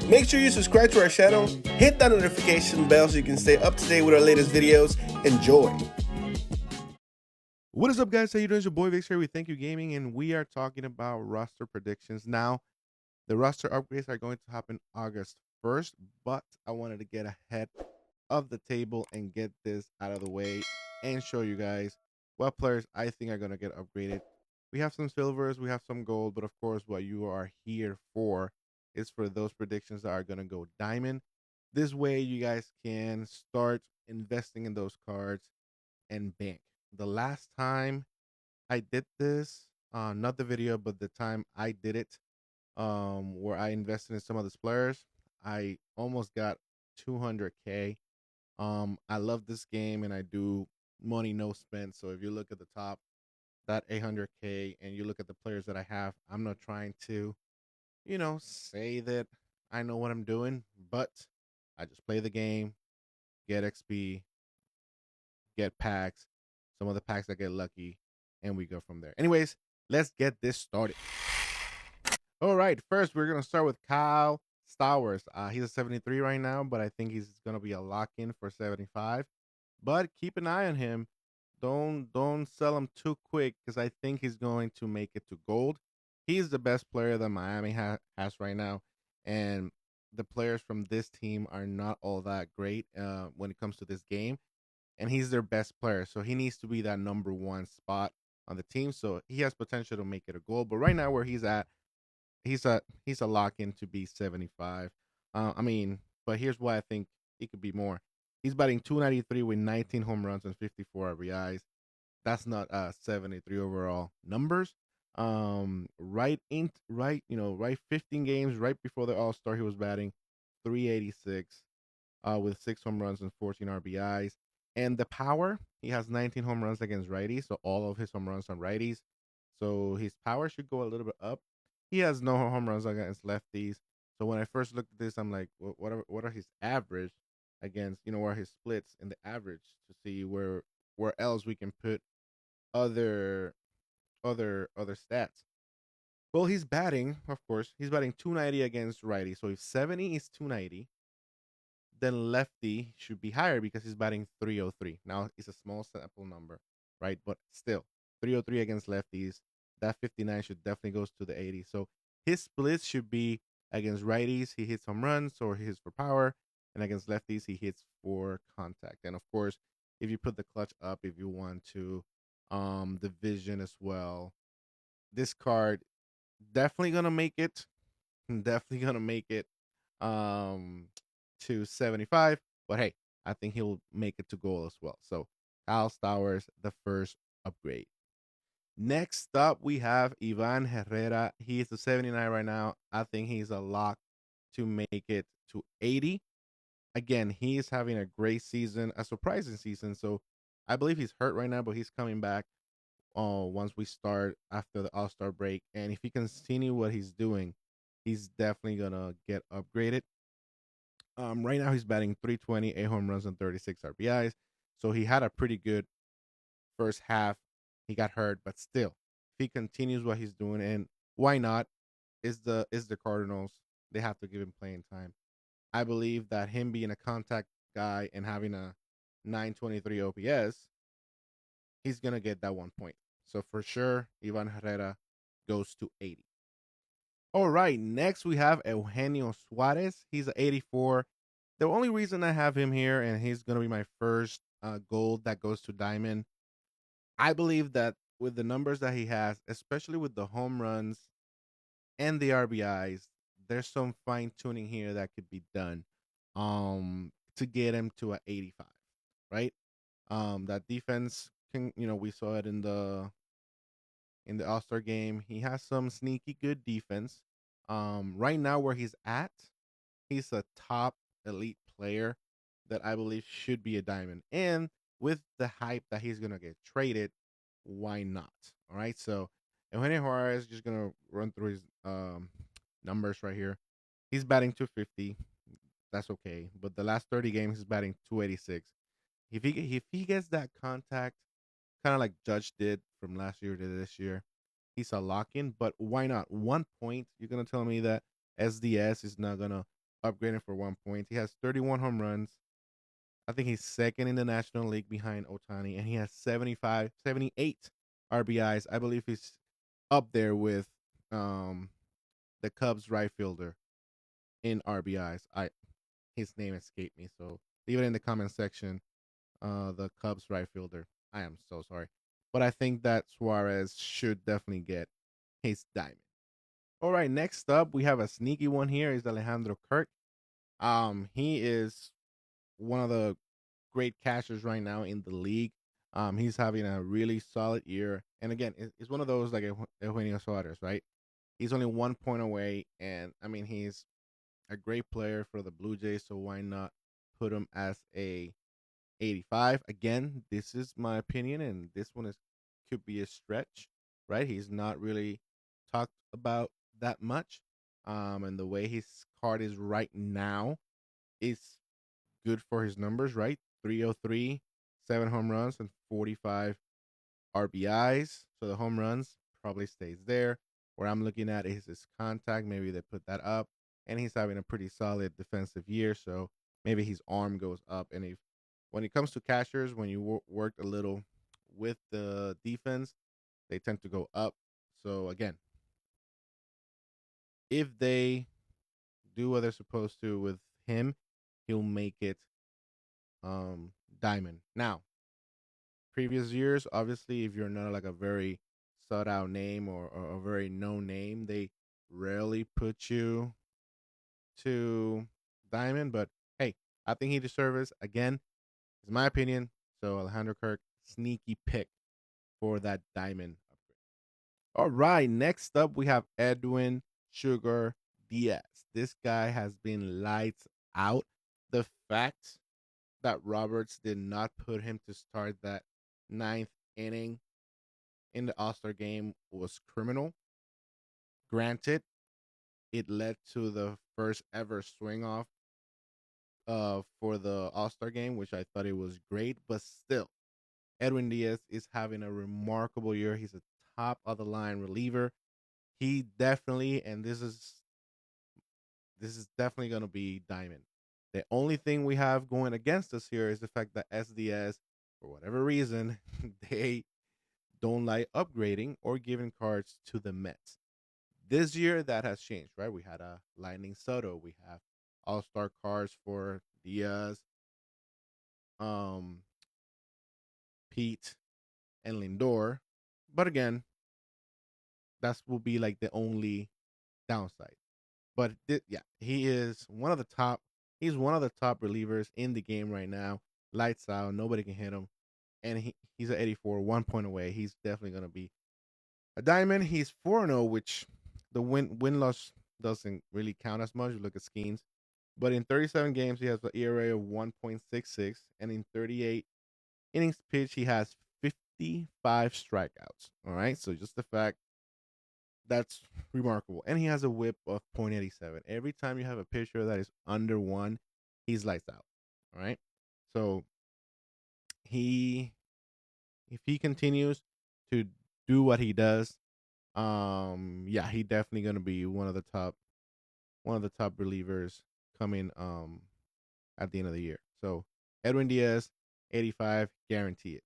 Make sure you subscribe to our channel, hit that notification bell so you can stay up to date with our latest videos. Enjoy. What is up, guys? How you doing? It's your boy Vix here with Thank You Gaming, and we are talking about roster predictions. Now, the roster upgrades are going to happen August 1st, but I wanted to get ahead of the table and get this out of the way and show you guys what players I think are going to get upgraded. We have some silvers, we have some gold, but of course, what you are here for is for those predictions that are going to go diamond. This way, you guys can start investing in those cards and bank. The last time I did this, not the video, but the time I did it, where I invested in some of these players, I almost got 200K. I love this game and I do money no spend. So if you look at the top, that 800K, and you look at the players that I have, I'm not trying to, say that I know what I'm doing, but I just play the game, get XP, get packs, some of the packs that get lucky, and we go from there. Anyways, let's get this started. All right, first we're gonna start with Kyle Stowers. He's a 73 right now, but I think he's gonna be a lock in for 75. But keep an eye on him. Don't sell him too quick because I think he's going to make it to gold. He's the best player that Miami has right now, and the players from this team are not all that great when it comes to this game, and he's their best player. So he needs to be that number one spot on the team. So he has potential to make it a goal. But right now, where he's at, he's a lock in to be 75. But here's why I think he could be more. He's batting 293 with 19 home runs and 54 RBIs. That's not 73 overall numbers. Right 15 games right before the All Star, he was batting 386 with 6 home runs and 14 RBIs. And the power, he has 19 home runs against righties, so all of his home runs are righties. So his power should go a little bit up. He has no home runs against lefties. So when I first looked at this, I'm like, what are his average against? What are his splits in the average to see where else we can put other other stats. Well, he's batting, of course, he's batting 290 against righty. So if 70 is 290, then lefty should be higher because he's batting 303. Now it's a small sample number, right? But still, 303 against lefties. That 59 should definitely goes to the 80. So his splits should be against righties, he hits home runs or he hits for power, and against lefties, he hits for contact. And of course, if you put the clutch up, if you want to, the vision as well. This card definitely gonna make it. Definitely gonna make it. Um, to 75. But hey, I think he'll make it to goal as well. So Kyle Stowers, the first upgrade. Next up, we have Ivan Herrera. He is a 79 right now. I think he's a lock to make it to 80. Again, he is having a great season, a surprising season. So I believe he's hurt right now, but he's coming back once we start after the All Star break. And if he continue what he's doing, he's definitely gonna get upgraded. Right now he's batting 320, 8 home runs, and 36 RBIs. So he had a pretty good first half. He got hurt, but still, if he continues what he's doing, and why not? Is the Cardinals? They have to give him playing time. I believe that him being a contact guy and having a 923 OPS, he's gonna get that 1 point. So for sure, Ivan Herrera goes to 80. All right, next we have Eugenio Suarez. He's an 84. The only reason I have him here, and he's going to be my first gold that goes to diamond, I believe that with the numbers that he has, especially with the home runs and the RBIs, there's some fine tuning here that could be done to get him to an 85, right? That defense can, we saw it in the All Star game. He has some sneaky good defense. Right now where he's at, he's a top elite player that I believe should be a diamond. And with the hype that he's gonna get traded, why not? All right. So Eugenio Juarez, just gonna run through his numbers right here. He's batting 250. That's okay. But the last 30 games, he's batting 286. If he gets that contact, kind of like Judge did from last year to this year, he's a lock in. But why not? 1 point. You're gonna tell me that SDS is not gonna upgrading for 1 point. He has 31 home runs. I think he's second in the National League behind Otani, and he has 78 RBIs. I believe he's up there with um the Cubs right fielder in RBIs. I His name escaped me, so leave it in the comment section. The Cubs right fielder. I am so sorry, but I think that Suarez should definitely get his diamond. All right, next up we have a sneaky one here. Is Alejandro Kirk. He is one of the great catchers right now in the league. He's having a really solid year, and again, it's one of those like Eugenio Suarez, right? He's only 1 point away, and I mean he's a great player for the Blue Jays, so why not put him as a 85? Again, this is my opinion, and this one is could be a stretch, right? He's not really talked about that much. And the way his card is right now is good for his numbers, right? 303, 7 home runs, and 45 RBIs. So the home runs probably stays there. Where I'm looking at is his contact. Maybe they put that up, and he's having a pretty solid defensive year. So maybe his arm goes up. And if when it comes to catchers, when you worked a little with the defense, they tend to go up. So again, if they do what they're supposed to with him, he'll make it diamond. Now, previous years, obviously, if you're not like a very sought out name or a very known name, they rarely put you to diamond. But hey, I think he deserves it. Again, it's my opinion. So Alejandro Kirk, sneaky pick for that diamond upgrade. All right, next up we have Edwin Sugar Diaz. This guy has been lights out. The fact that Roberts did not put him to start that ninth inning in the All Star game was criminal. Granted, it led to the first ever swing off for the All Star game, which I thought it was great, but still, Edwin Diaz is having a remarkable year. He's a top of the line reliever. He definitely, and this is definitely going to be diamond. The only thing we have going against us here is the fact that SDS, for whatever reason, they don't like upgrading or giving cards to the Mets. This year, that has changed, right? We had a Lightning Soto. We have All Star cards for Diaz, um, Pete, and Lindor. But again, that will be like the only downside. But yeah, he is one of the top. He's one of the top relievers in the game right now. Lights out, nobody can hit him, and he's at 84, 1 point away. He's definitely gonna be a diamond. He's 4-0, which the win loss doesn't really count as much. You look at Skeens, but in 37 games he has an ERA of 1.66, and in 38 innings pitched he has 55 strikeouts. All right, so just the fact that's remarkable. And he has a whip of .87. Every time you have a pitcher that is under one, he's lights out. All right. So he if he continues to do what he does, yeah, he definitely gonna be one of the top relievers coming at the end of the year. So Edwin Diaz, 85, guarantee it.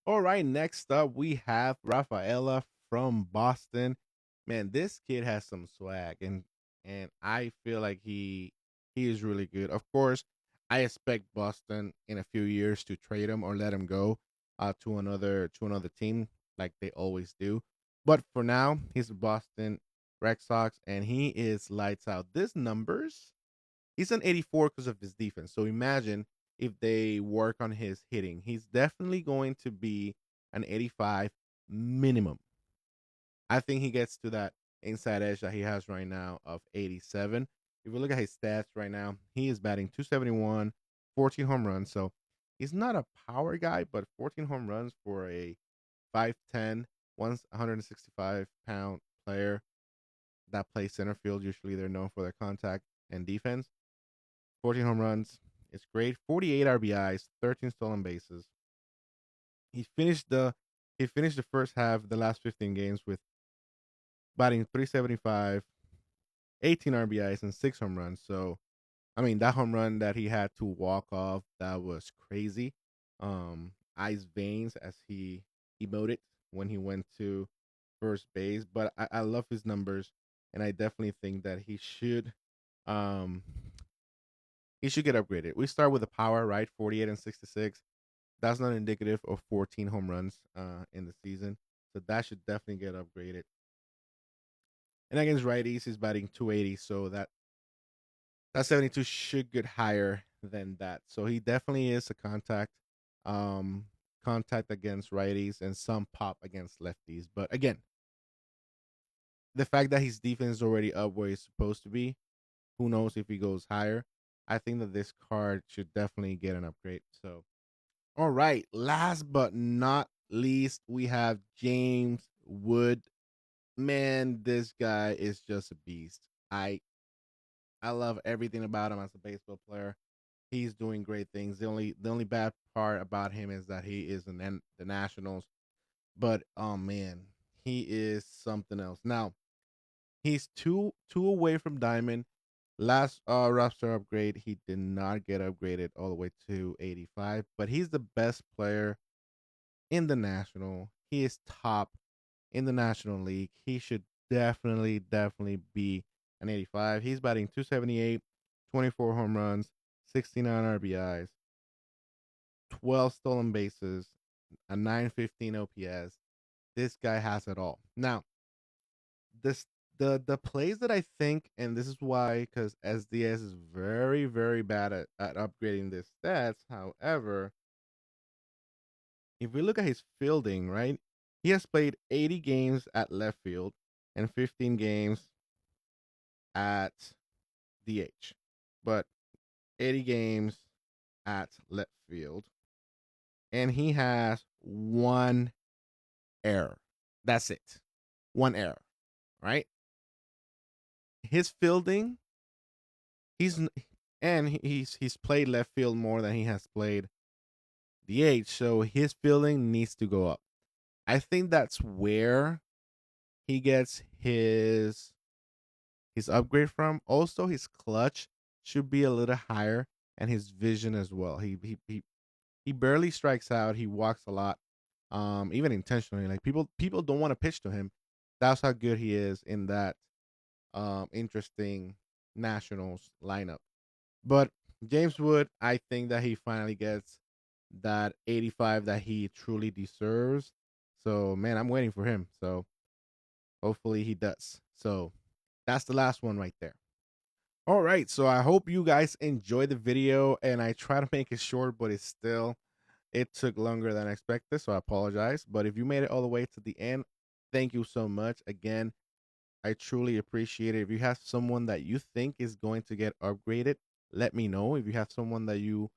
All right, next up we have Rafaela from Boston. Man, this kid has some swag, and I feel like he is really good. Of course, I expect Boston in a few years to trade him or let him go to another team like they always do. But for now, he's a Boston Red Sox, and he is lights out. This numbers, he's an 84 because of his defense. So imagine if they work on his hitting. He's definitely going to be an 85 minimum. I think he gets to that inside edge that he has right now of 87. If we look at his stats right now, he is batting 271, 14 home runs. So he's not a power guy, but 14 home runs for a 5'10, 165-pound player that plays center field. Usually they're known for their contact and defense. 14 home runs. It's great. 48 RBIs, 13 stolen bases. He finished the he finished the first half, the last 15 games with batting 375, 18 RBIs and 6 home runs. So, I mean, that home run that he had to walk off, that was crazy. Ice veins, as he emoted when he went to first base. But I love his numbers, and I definitely think that um he should get upgraded. We start with the power, right? 48 and 66. That's not indicative of 14 home runs in the season. So that should definitely get upgraded. And against righties, he's batting 280, so that 72 should get higher than that. So he definitely is a um, contact against righties and some pop against lefties. But again, the fact that his defense is already up where it's supposed to be, who knows if he goes higher? I think that this card should definitely get an upgrade. So, all right, last but not least, we have James Wood. Man, this guy is just a beast. I love everything about him as a baseball player. He's doing great things. The only bad part about him is that he is in the Nationals. But oh man, he is something else. Now he's two away from Diamond. Last roster upgrade, he did not get upgraded all the way to 85. But he's the best player in the National. He is top in the National League. He should definitely be an 85. He's batting 278, 24 home runs, 69 RBIs, 12 stolen bases, a 915 OPS. This guy has it all. Now, this the plays that I think, and this is why, because SDS is very bad at upgrading this stats. However, if we look at his fielding, right, he has played 80 games at left field and 15 games at DH, but 80 games at left field, and he has one error. That's it. One error, right? His fielding, he's he's played left field more than he has played DH, so his fielding needs to go up. I think that's where he gets his upgrade from. Also, his clutch should be a little higher, and his vision as well. He barely strikes out. He walks a lot, even intentionally. Like people don't want to pitch to him. That's how good he is in that interesting Nationals lineup. But James Wood, I think that he finally gets that 85 that he truly deserves. So man, I'm waiting for him. So hopefully he does. So that's the last one right there. All right, so I hope you guys enjoyed the video, and I try to make it short, but it took longer than expected, so I apologize. But if you made it all the way to the end, thank you so much. Again, I truly appreciate it. If you have someone that you think is going to get upgraded, let me know. If you have someone that you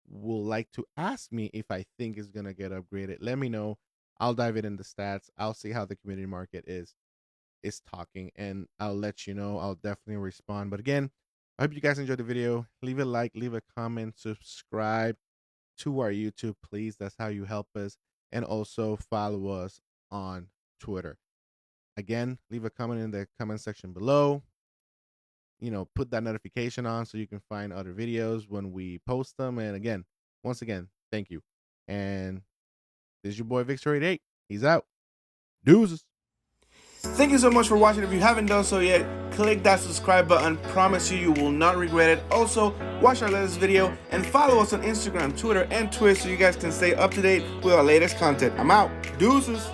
will like to ask me if I think is going to get upgraded, let me know. I'll dive it in the stats. I'll see how the community market is talking, and I'll let you know. I'll definitely respond. But again, I hope you guys enjoyed the video. Leave a like, leave a comment, subscribe to our YouTube, please. That's how you help us. And also follow us on Twitter. Again, leave a comment in the comment section below. Put that notification on so you can find other videos when we post them. And again, once again, thank you. And this is your boy Victory8. He's out. Deuces. Thank you so much for watching. If you haven't done so yet, click that subscribe button. Promise you will not regret it. Also, watch our latest video and follow us on Instagram, Twitter, and Twitch so you guys can stay up to date with our latest content. I'm out. Deuces.